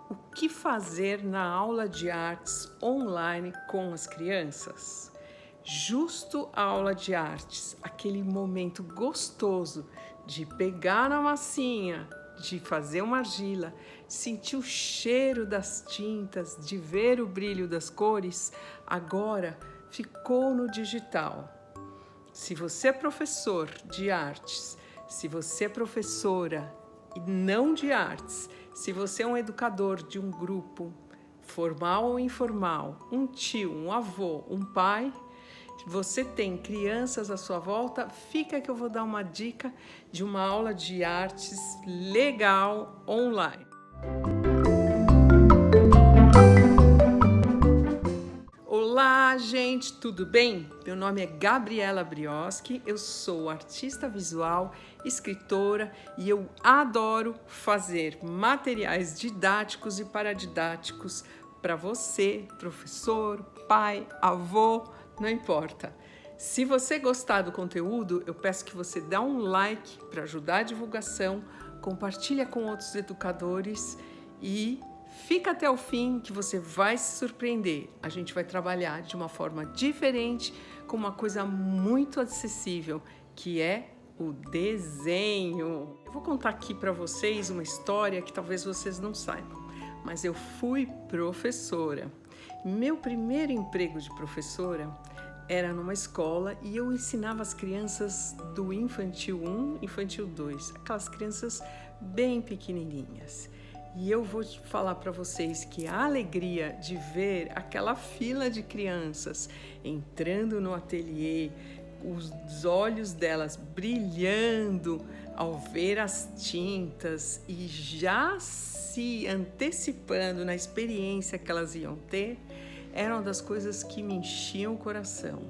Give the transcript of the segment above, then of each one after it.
O que fazer na aula de artes online com as crianças? Justo a aula de artes, aquele momento gostoso de pegar na massinha, de fazer uma argila, sentir o cheiro das tintas, de ver o brilho das cores, agora ficou no digital. Se você é professor de artes, se você é professora e não de artes, se você é um educador de um grupo, formal ou informal, um tio, um avô, um pai, você tem crianças à sua volta, fica que eu vou dar uma dica de uma aula de artes legal online. Olá, gente, tudo bem? Meu nome é Gabriela Brioski, eu sou artista visual, escritora e eu adoro fazer materiais didáticos e paradidáticos para você, professor, pai, avô, não importa. Se você gostar do conteúdo, eu peço que você dê um like para ajudar a divulgação, compartilha com outros educadores e fica até o fim que você vai se surpreender. A gente vai trabalhar de uma forma diferente, com uma coisa muito acessível, que é o desenho. Eu vou contar aqui para vocês uma história que talvez vocês não saibam, mas eu fui professora. Meu primeiro emprego de professora era numa escola e eu ensinava as crianças do Infantil 1, Infantil 2, aquelas crianças bem pequenininhas. E eu vou falar para vocês que a alegria de ver aquela fila de crianças entrando no ateliê, os olhos delas brilhando ao ver as tintas e já se antecipando na experiência que elas iam ter, era uma das coisas que me enchiam o coração.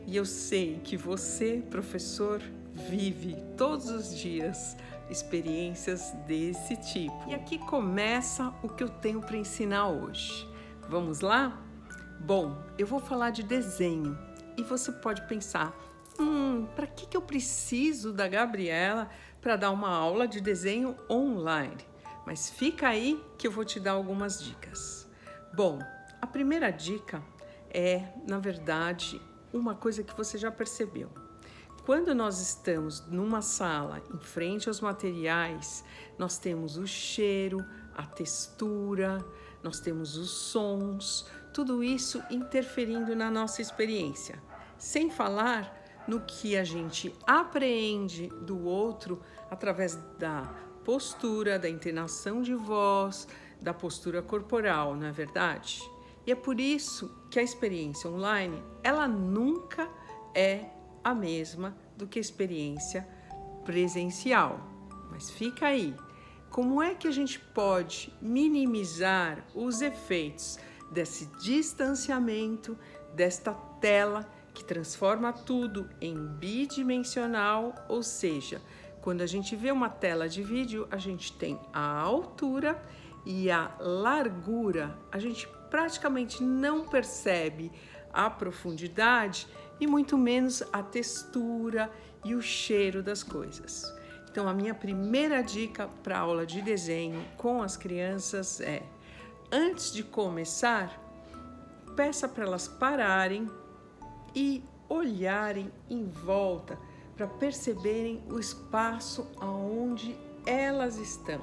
E eu sei que você, professor, vive todos os dias experiências desse tipo. E aqui começa o que eu tenho para ensinar hoje. Vamos lá? Bom, eu vou falar de desenho e você pode pensar, para que eu preciso da Gabriela para dar uma aula de desenho online? Mas fica aí que eu vou te dar algumas dicas. Bom, a primeira dica é, na verdade, uma coisa que você já percebeu. Quando nós estamos numa sala, em frente aos materiais, nós temos o cheiro, a textura, nós temos os sons, tudo isso interferindo na nossa experiência. Sem falar no que a gente apreende do outro através da postura, da entonação de voz, da postura corporal, não é verdade? E é por isso que a experiência online, ela nunca é a mesma do que a experiência presencial. Mas fica aí, como é que a gente pode minimizar os efeitos desse distanciamento, desta tela que transforma tudo em bidimensional, ou seja, quando a gente vê uma tela de vídeo, a gente tem a altura e a largura, a gente praticamente não percebe a profundidade e muito menos a textura e o cheiro das coisas. Então, a minha primeira dica para a aula de desenho com as crianças é, antes de começar, peça para elas pararem e olharem em volta para perceberem o espaço aonde elas estão.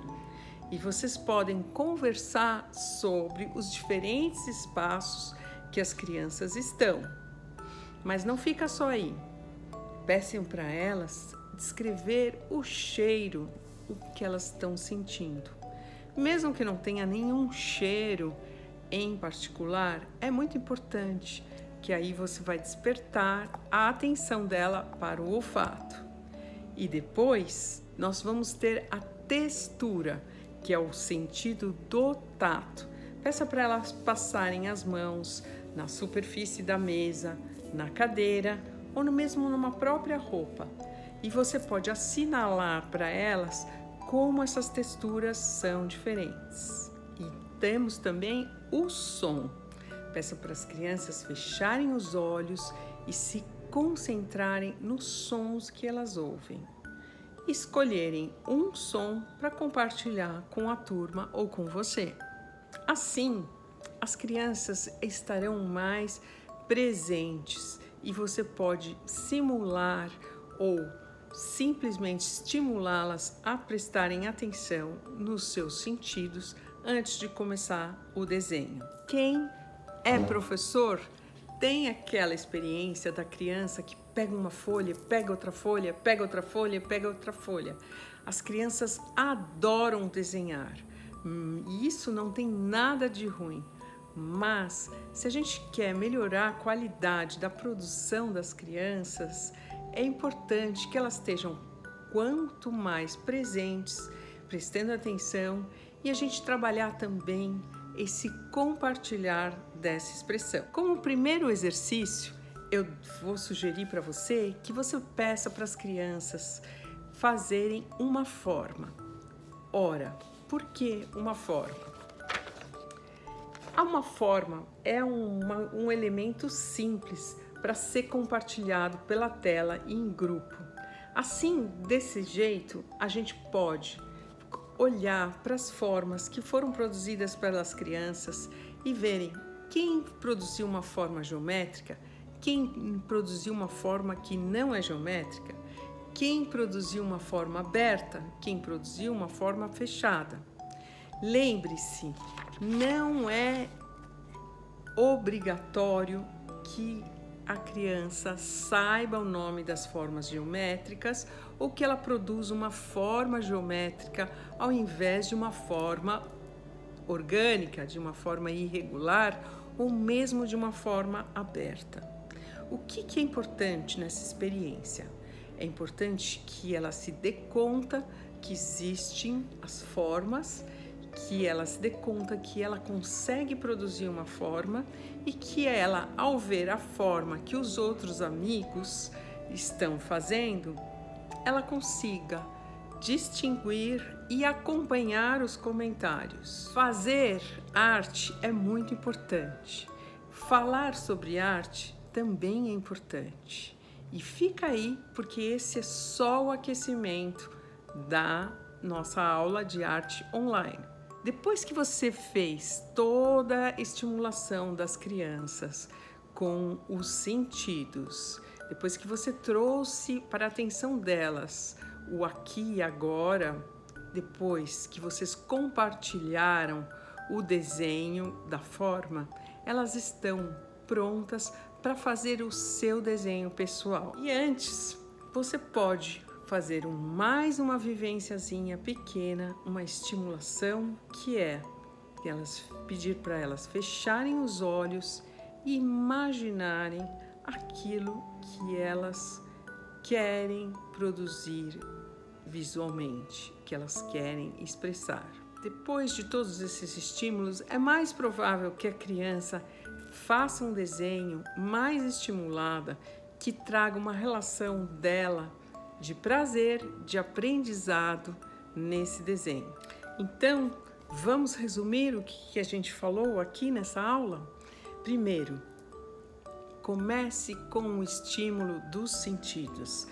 E vocês podem conversar sobre os diferentes espaços que as crianças estão. Mas não fica só aí. Peçam para elas descrever o cheiro, o que elas estão sentindo. Mesmo que não tenha nenhum cheiro em particular, é muito importante que aí você vai despertar a atenção dela para o olfato. E depois nós vamos ter a textura, que é o sentido do tato. Peça para elas passarem as mãos na superfície da mesa, na cadeira ou mesmo numa própria roupa. E você pode assinalar para elas como essas texturas são diferentes. E temos também o som. Peça para as crianças fecharem os olhos e se concentrarem nos sons que elas ouvem. Escolherem um som para compartilhar com a turma ou com você. Assim, as crianças estarão mais presentes e você pode simular ou simplesmente estimulá-las a prestarem atenção nos seus sentidos antes de começar o desenho. Quem é professor tem aquela experiência da criança que pega uma folha, pega outra folha, pega outra folha, pega outra folha. As crianças adoram desenhar e isso não tem nada de ruim. Mas, se a gente quer melhorar a qualidade da produção das crianças, é importante que elas estejam quanto mais presentes, prestando atenção e a gente trabalhar também esse compartilhar dessa expressão. Como primeiro exercício, eu vou sugerir para você que você peça para as crianças fazerem uma forma. Ora, por que uma forma? Uma forma é um elemento simples para ser compartilhado pela tela e em grupo. Assim, desse jeito, a gente pode olhar para as formas que foram produzidas pelas crianças e verem quem produziu uma forma geométrica, quem produziu uma forma que não é geométrica, quem produziu uma forma aberta, quem produziu uma forma fechada. Lembre-se, não é obrigatório que a criança saiba o nome das formas geométricas ou que ela produza uma forma geométrica ao invés de uma forma orgânica, de uma forma irregular ou mesmo de uma forma aberta. O que é importante nessa experiência? É importante que ela se dê conta que existem as formas, que ela se dê conta que ela consegue produzir uma forma e que ela, ao ver a forma que os outros amigos estão fazendo, ela consiga distinguir e acompanhar os comentários. Fazer arte é muito importante. Falar sobre arte também é importante. E fica aí, porque esse é só o aquecimento da nossa aula de arte online. Depois que você fez toda a estimulação das crianças com os sentidos, depois que você trouxe para a atenção delas o aqui e agora, depois que vocês compartilharam o desenho da forma, elas estão prontas para fazer o seu desenho pessoal. E antes, você pode fazer mais uma vivênciazinha pequena, uma estimulação que é pedir para elas fecharem os olhos e imaginarem aquilo que elas querem produzir visualmente, que elas querem expressar. Depois de todos esses estímulos, é mais provável que a criança faça um desenho mais estimulada, que traga uma relação dela de prazer, de aprendizado nesse desenho. Então, vamos resumir o que a gente falou aqui nessa aula? Primeiro, comece com o estímulo dos sentidos.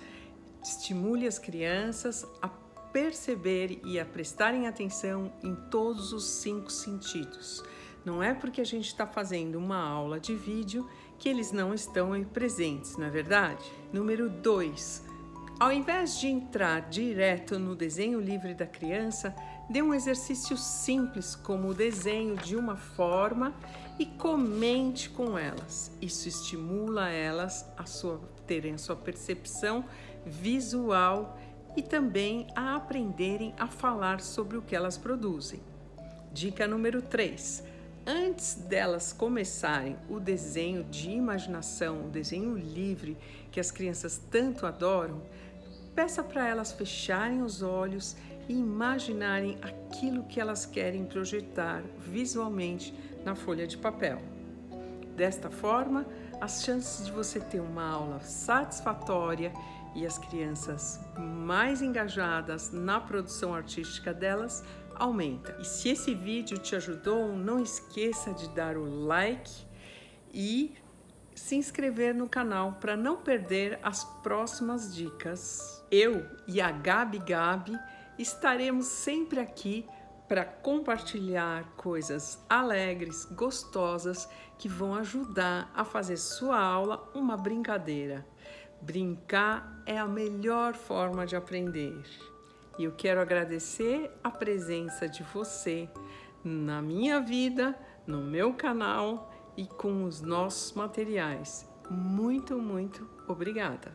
Estimule as crianças a perceber e a prestarem atenção em todos os 5 sentidos. Não é porque a gente está fazendo uma aula de vídeo que eles não estão presentes, não é verdade? Número 2, ao invés de entrar direto no desenho livre da criança, dê um exercício simples como o desenho de uma forma e comente com elas. Isso estimula elas a terem a sua percepção visual e também a aprenderem a falar sobre o que elas produzem. Dica número 3. Antes delas começarem o desenho de imaginação, o desenho livre que as crianças tanto adoram, peça para elas fecharem os olhos e imaginarem aquilo que elas querem projetar visualmente na folha de papel. Desta forma, as chances de você ter uma aula satisfatória e as crianças mais engajadas na produção artística delas aumenta. E se esse vídeo te ajudou, não esqueça de dar o like e se inscrever no canal para não perder as próximas dicas. Eu e a Gabi estaremos sempre aqui para compartilhar coisas alegres, gostosas, que vão ajudar a fazer sua aula uma brincadeira. Brincar é a melhor forma de aprender. E eu quero agradecer a presença de você na minha vida, no meu canal e com os nossos materiais. Muito, muito obrigada!